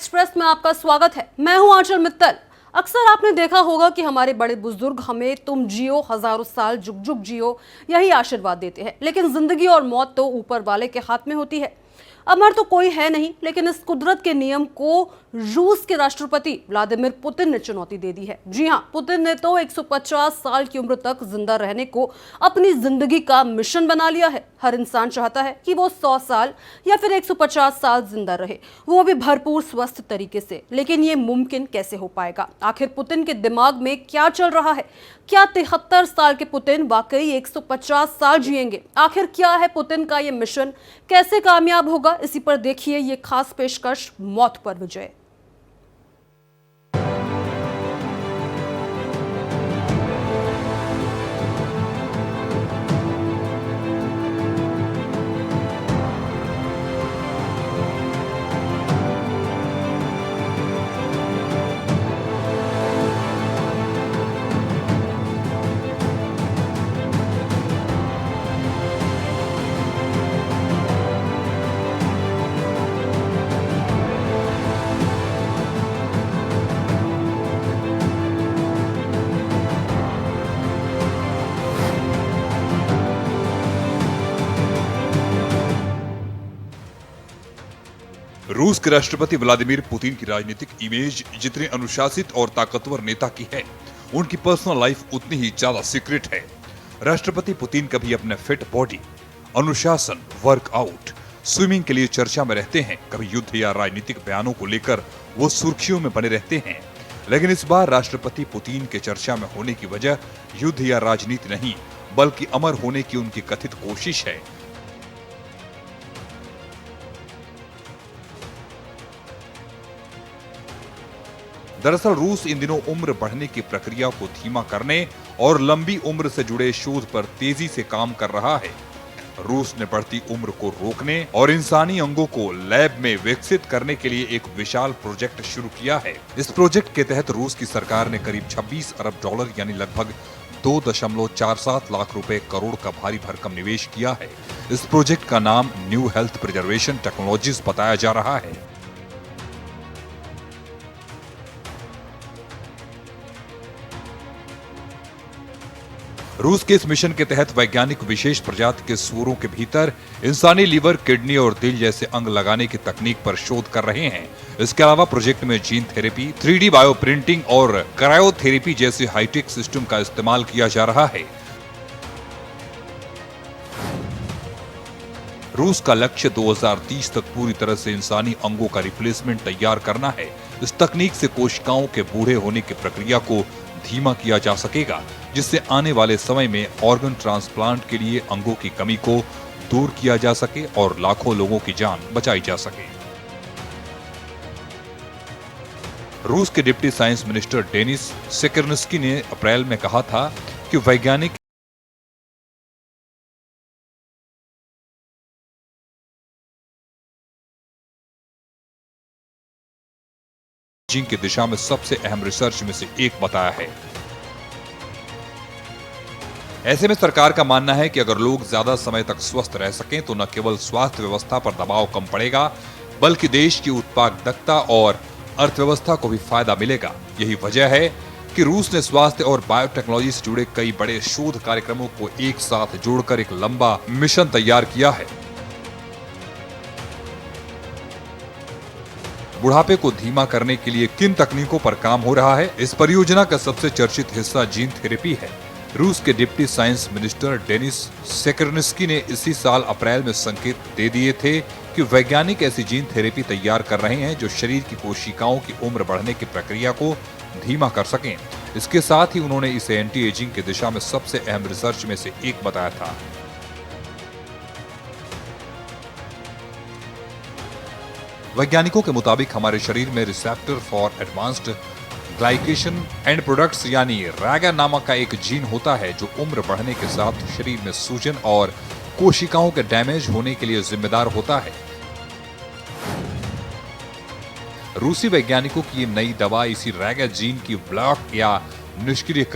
Express में आपका स्वागत है। मैं हूं आंचल मित्तल। अक्सर आपने देखा होगा कि हमारे बड़े बुजुर्ग हमें तुम जियो हजारों साल, जुग जुग जियो, यही आशीर्वाद देते हैं। लेकिन जिंदगी और मौत तो ऊपर वाले के हाथ में होती है। अमर तो कोई है नहीं, लेकिन इस कुदरत के नियम को रूस के राष्ट्रपति व्लादिमीर पुतिन ने चुनौती दे दी है। जी हां, पुतिन ने तो 150 साल की उम्र तक जिंदा रहने को अपनी जिंदगी का मिशन बना लिया है। हर इंसान चाहता है कि वो 100 साल या फिर 150 साल जिंदा रहे, वो भी भरपूर स्वस्थ तरीके से। लेकिन ये मुमकिन कैसे हो पाएगा? आखिर पुतिन के दिमाग में क्या चल रहा है? क्या 73 साल के पुतिन वाकई 150 साल जिएंगे? आखिर क्या है पुतिन का ये मिशन, कैसे कामयाब होगा? इसी पर देखिए ये खास पेशकश, मौत पर विजय। रूस के राष्ट्रपति व्लादिमीर पुतिन की राजनीतिक इमेज जितनी अनुशासित और ताकतवर नेता की है, उनकी पर्सनल लाइफ उतनी ही ज्यादा सीक्रेट है। राष्ट्रपति पुतिन कभी अपने फिट बॉडी, अनुशासन, वर्कआउट, स्विमिंग के लिए चर्चा में रहते हैं, कभी युद्ध या राजनीतिक बयानों को लेकर वो सुर्खियों में बने रहते हैं। लेकिन इस बार राष्ट्रपति पुतिन के चर्चा में होने की वजह युद्ध या राजनीति नहीं, बल्कि अमर होने की उनकी कथित कोशिश है। दरअसल रूस इन दिनों उम्र बढ़ने की प्रक्रिया को धीमा करने और लंबी उम्र से जुड़े शोध पर तेजी से काम कर रहा है। रूस ने बढ़ती उम्र को रोकने और इंसानी अंगों को लैब में विकसित करने के लिए एक विशाल प्रोजेक्ट शुरू किया है। इस प्रोजेक्ट के तहत रूस की सरकार ने करीब 26 अरब डॉलर यानी लगभग 2.47 लाख रुपए करोड़ का भारी भरकम निवेश किया है। इस प्रोजेक्ट का नाम न्यू हेल्थ प्रिजर्वेशन टेक्नोलॉजीज बताया जा रहा है। रूस के इस मिशन के तहत वैज्ञानिक विशेष प्रजाति के सूअरों के भीतर इंसानी लीवर, किडनी और दिल जैसे अंग लगाने की तकनीक पर शोध कर रहे हैं। इसके अलावा प्रोजेक्ट में gene therapy, 3D bio printing और क्रायोथेरेपी जैसे हाईटेक सिस्टम का इस्तेमाल किया जा रहा है। रूस का लक्ष्य 2030 तक पूरी तरह से इंसानी अंगों का रिप्लेसमेंट तैयार करना है। इस तकनीक से कोशिकाओं के बूढ़े होने की प्रक्रिया को धीमा किया जा सकेगा, जिससे आने वाले समय में ऑर्गन ट्रांसप्लांट के लिए अंगों की कमी को दूर किया जा सके और लाखों लोगों की जान बचाई जा सके। रूस के डिप्टी साइंस मिनिस्टर डेनिस सेकेर्निस्की ने अप्रैल में कहा था कि वैज्ञानिक जीन की दिशा में सबसे अहम रिसर्च में से एक बताया है। ऐसे में सरकार का मानना है कि अगर लोग ज्यादा समय तक स्वस्थ रह सकें तो न केवल स्वास्थ्य व्यवस्था पर दबाव कम पड़ेगा, बल्कि देश की उत्पादकता और अर्थव्यवस्था को भी फायदा मिलेगा। यही वजह है कि रूस ने स्वास्थ्य और बायोटेक्नोलॉजी से जुड़े कई बड़े शोध कार्यक्रमों को एक साथ जोड़कर एक लंबा मिशन तैयार किया है। बुढ़ापे को धीमा करने के लिए किन तकनीकों पर काम हो रहा है? इस परियोजना का सबसे चर्चित हिस्सा जीन थेरेपी है। रूस के डिप्टी साइंस मिनिस्टर डेनिस सेकेर्निस्की ने इसी साल अप्रैल में संकेत दे दिए थे कि वैज्ञानिक ऐसी जीन थेरेपी तैयार कर रहे हैं जो शरीर की कोशिकाओं की उम्र बढ़ने की प्रक्रिया को धीमा कर सकें। इसके साथ ही उन्होंने इसे एंटी एजिंग की दिशा में सबसे अहम रिसर्च में से एक बताया था। वैज्ञानिकों के मुताबिक हमारे शरीर में receptor for advanced glycation end products यानी रैगा नामक का एक जीन होता है जो उम्र बढ़ने के साथ शरीर में सूजन और कोशिकाओं के डैमेज होने के लिए जिम्मेदार होता है। रूसी वैज्ञानिकों की ये नई दवा इसी रैगा जीन की ब्लॉक या निष्क्रिय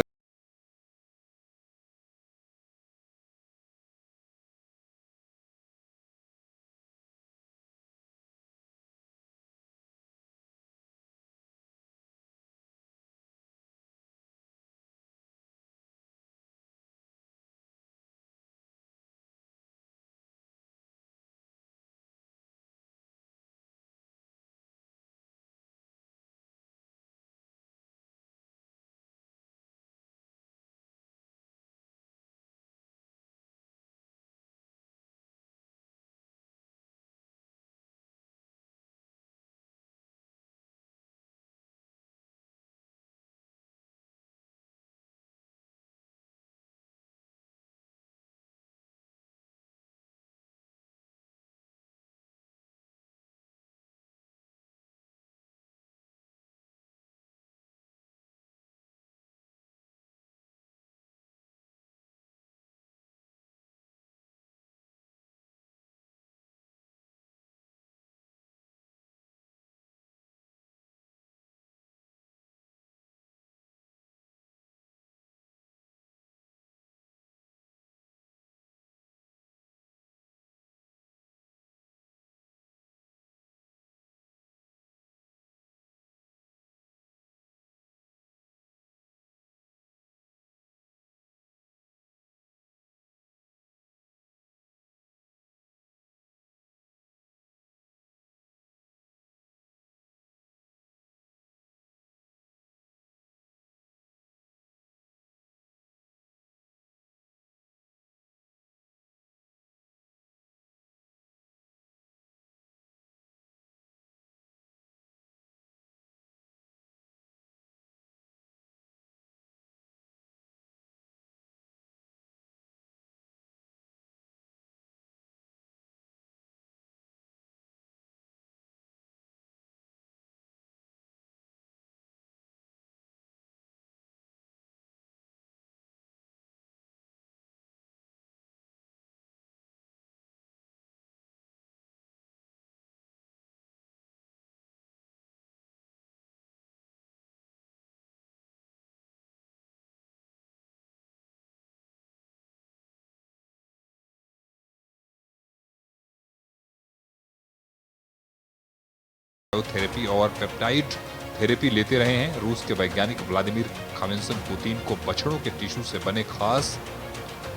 थेरेपी और पेप्टाइड थेरेपी लेते रहे हैं। रूस के वैज्ञानिक व्लादिमीर खामेनसन पुतिन को बछड़ों के टिश्यू से बने खास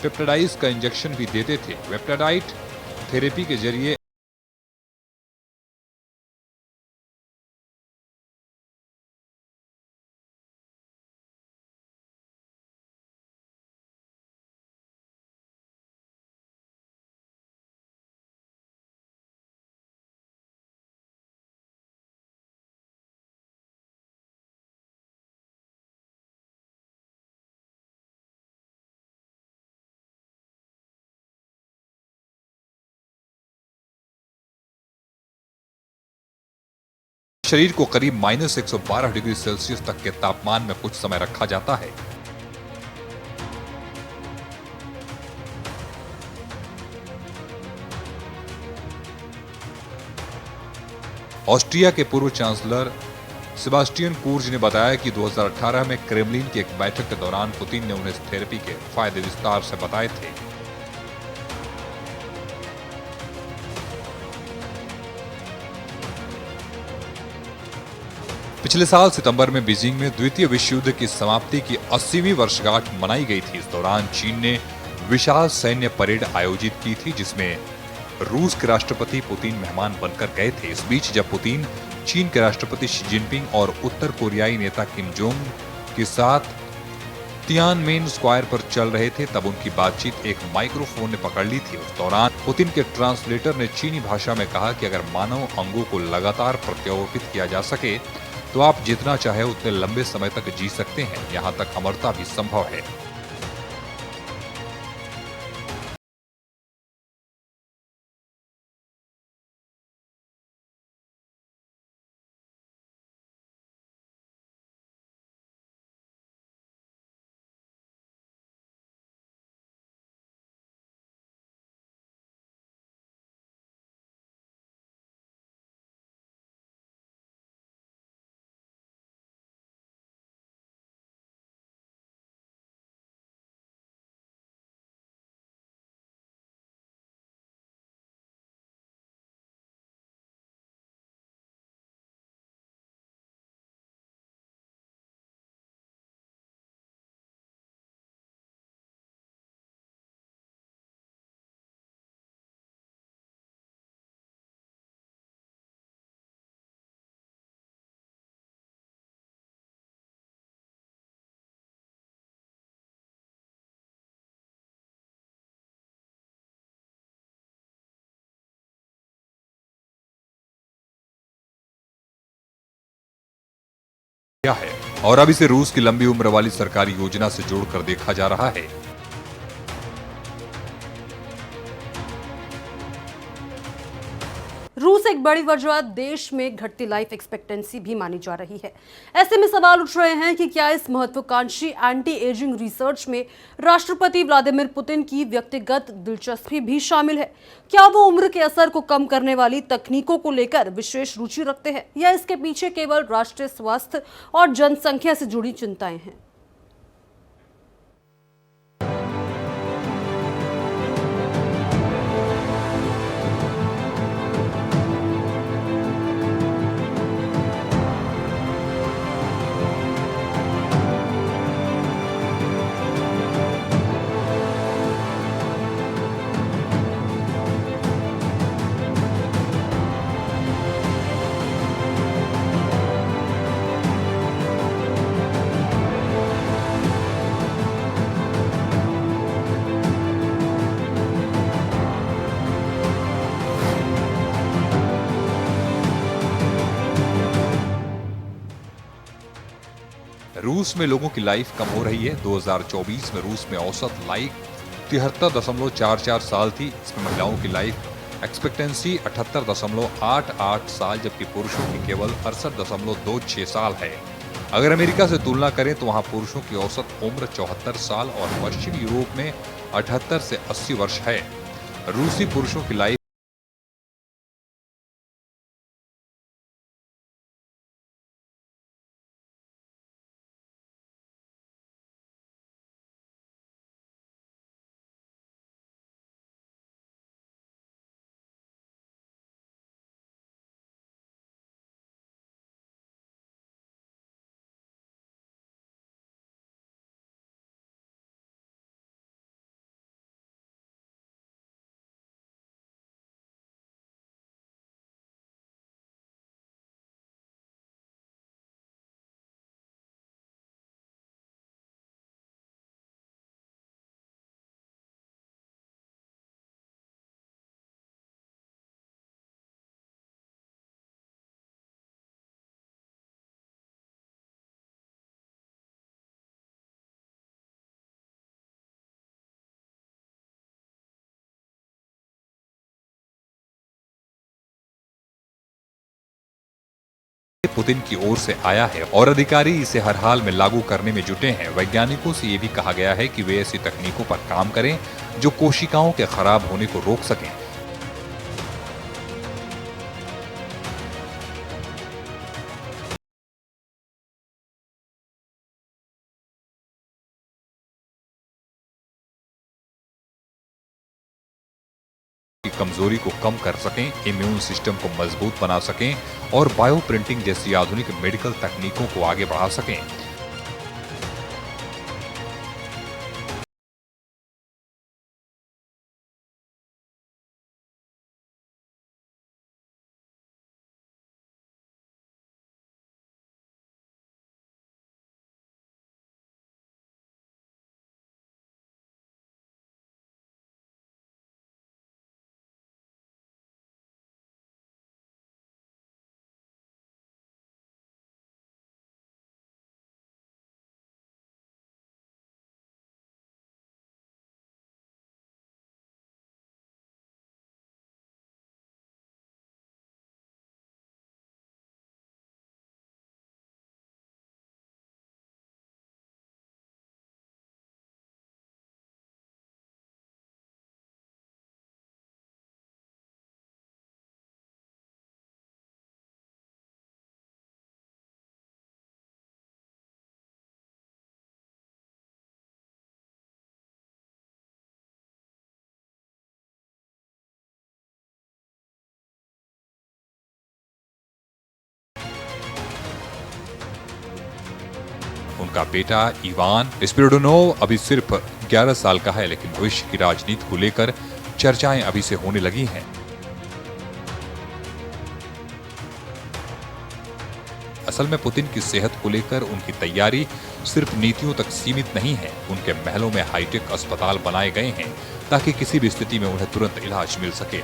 पेप्टाइड्स का इंजेक्शन भी देते थे। पेप्टाइड थेरेपी के जरिए शरीर को करीब -112 डिग्री सेल्सियस तक के तापमान में कुछ समय रखा जाता है। ऑस्ट्रिया के पूर्व चांसलर सेबास्टियन कुर्ज ने बताया कि 2018 में क्रेमलिन की एक बैठक के दौरान पुतिन ने उन्हें इस थेरेपी के फायदे विस्तार से बताए थे। पिछले साल सितंबर में बीजिंग में द्वितीय विश्व युद्ध की समाप्ति की 80वीं वर्षगांठ मनाई गई थी। इस दौरान चीन ने विशाल सैन्य परेड आयोजित की थी, जिसमें रूस के राष्ट्रपति पुतिन मेहमान बनकर गए थे। इस बीच जब पुतिन चीन के राष्ट्रपति शी जिनपिंग और उत्तर कोरियाई नेता किम जोंग के साथ तियानमेन स्क्वायर पर चल रहे थे, तब उनकी बातचीत एक माइक्रोफोन ने पकड़ ली थी। उस दौरान पुतिन के ट्रांसलेटर ने चीनी भाषा में कहा कि अगर मानव अंगों को लगातार प्रत्यारोपित किया जा सके तो आप जितना चाहे उतने लंबे समय तक जी सकते हैं, यहां तक अमरता भी संभव है। क्या है और अब इसे रूस की लंबी उम्र वाली सरकारी योजना से जोड़कर देखा जा रहा है। रूस एक बड़ी वजह देश में घटती लाइफ एक्सपेक्टेंसी भी मानी जा रही है। ऐसे में सवाल उठ रहे हैं कि क्या इस महत्वाकांक्षी एंटी एजिंग रिसर्च में राष्ट्रपति व्लादिमीर पुतिन की व्यक्तिगत दिलचस्पी भी शामिल है? क्या वो उम्र के असर को कम करने वाली तकनीकों को लेकर विशेष रुचि रखते हैं, या इसके पीछे केवल राष्ट्रीय स्वास्थ्य और जनसंख्या से जुड़ी चिंताएं हैं? रूस में लोगों की लाइफ कम हो रही है। 2024 में रूस में औसत लाइफ 73.44 साल थी। इसमें महिलाओं की लाइफ एक्सपेक्टेंसी 78.88 साल, जबकि पुरुषों की केवल 68.26 साल है। अगर अमेरिका से तुलना करें तो वहां पुरुषों की औसत उम्र 74 साल और पश्चिमी यूरोप में 78 से 80 वर्ष है। रूसी पुरुषों की लाइफ पुतिन की ओर से आया है और अधिकारी इसे हर हाल में लागू करने में जुटे हैं। वैज्ञानिकों से ये भी कहा गया है कि वे ऐसी तकनीकों पर काम करें जो कोशिकाओं के खराब होने को रोक सकें। की कमजोरी को कम कर सकें, इम्यून सिस्टम को मजबूत बना सकें और बायो प्रिंटिंग जैसी आधुनिक मेडिकल तकनीकों को आगे बढ़ा सकें। उनका बेटा इवान स्पिरिडोनोव अभी सिर्फ 11 साल का है, लेकिन भविष्य की राजनीति को लेकर चर्चाएं अभी से होने लगी हैं। असल में पुतिन की सेहत को लेकर उनकी तैयारी सिर्फ नीतियों तक सीमित नहीं है। उनके महलों में हाईटेक अस्पताल बनाए गए हैं ताकि किसी भी स्थिति में उन्हें तुरंत इलाज मिल सके।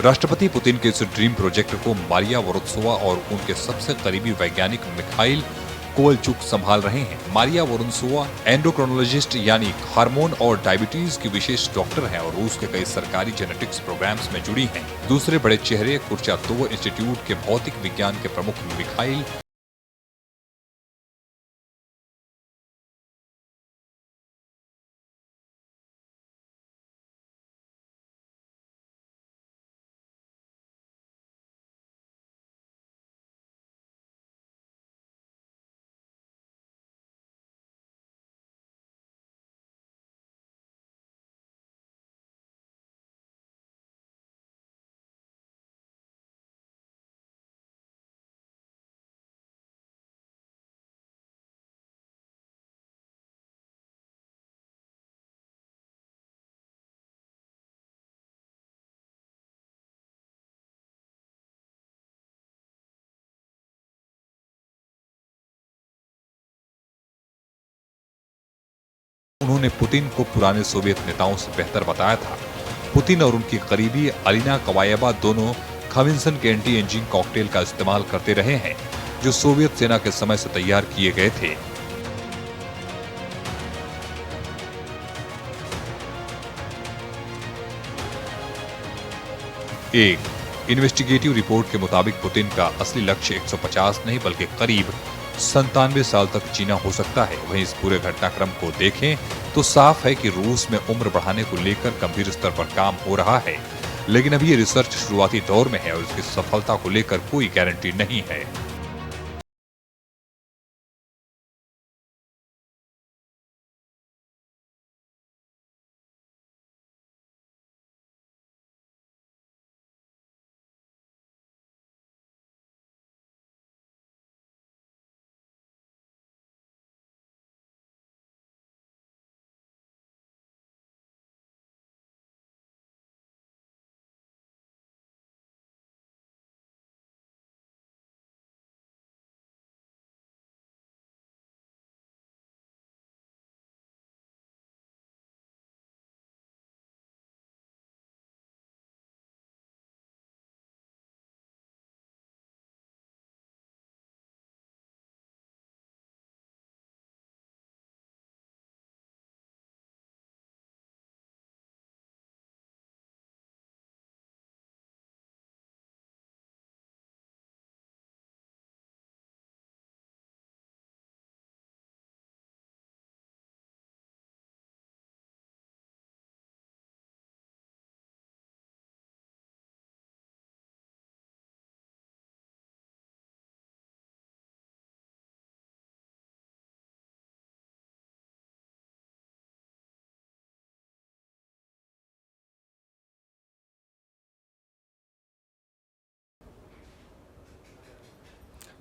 राष्ट्रपति पुतिन के इस ड्रीम प्रोजेक्ट को मारिया वोरोत्सोवा और उनके सबसे करीबी वैज्ञानिक मिखाइल कोवलचुक संभाल रहे हैं। मारिया वोरोत्सोवा एंडोक्रोनोलॉजिस्ट यानी हार्मोन और डायबिटीज की विशेष डॉक्टर हैं और रूस के कई सरकारी जेनेटिक्स प्रोग्राम्स में जुड़ी हैं। दूसरे बड़े चेहरे कुर्चातोव इंस्टीट्यूट के भौतिक विज्ञान के प्रमुख मिखाइल उन्होंने पुतिन को पुराने सोवियत नेताओं से बेहतर बताया था। पुतिन और उनकी करीबी अलीना कवायेवा दोनों खाविंसन के एंटी एजिंग कॉकटेल का इस्तेमाल करते रहे हैं, जो सोवियत सेना के समय से तैयार किए गए थे। एक इन्वेस्टिगेटिव रिपोर्ट के मुताबिक पुतिन का असली लक्ष्य 150 नहीं बल्कि करीब 97 साल तक जीना हो सकता है। वहीं इस पूरे घटनाक्रम को देखें तो साफ है कि रूस में उम्र बढ़ाने को लेकर गंभीर स्तर पर काम हो रहा है, लेकिन अभी ये रिसर्च शुरुआती दौर में है और इसकी सफलता को लेकर कोई गारंटी नहीं है।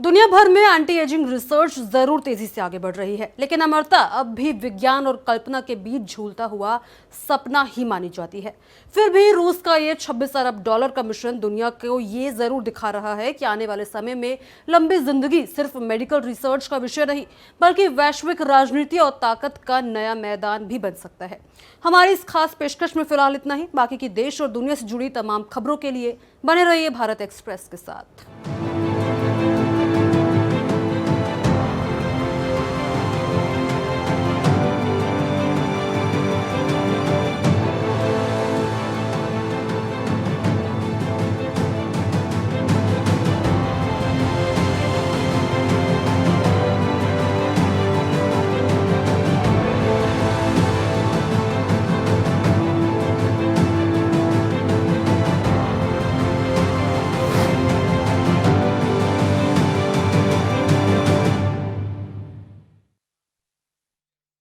दुनिया भर में एंटी एजिंग रिसर्च जरूर तेजी से आगे बढ़ रही है, लेकिन अमरता अब भी विज्ञान और कल्पना के बीच झूलता हुआ सपना ही मानी जाती है। फिर भी रूस का ये 26 अरब डॉलर का मिशन दुनिया को ये जरूर दिखा रहा है कि आने वाले समय में लंबी जिंदगी सिर्फ मेडिकल रिसर्च का विषय नहीं, बल्कि वैश्विक राजनीति और ताकत का नया मैदान भी बन सकता है। हमारी इस खास पेशकश में फिलहाल इतना ही। बाकी की देश और दुनिया से जुड़ी तमाम खबरों के लिए बने रहिए भारत एक्सप्रेस के साथ।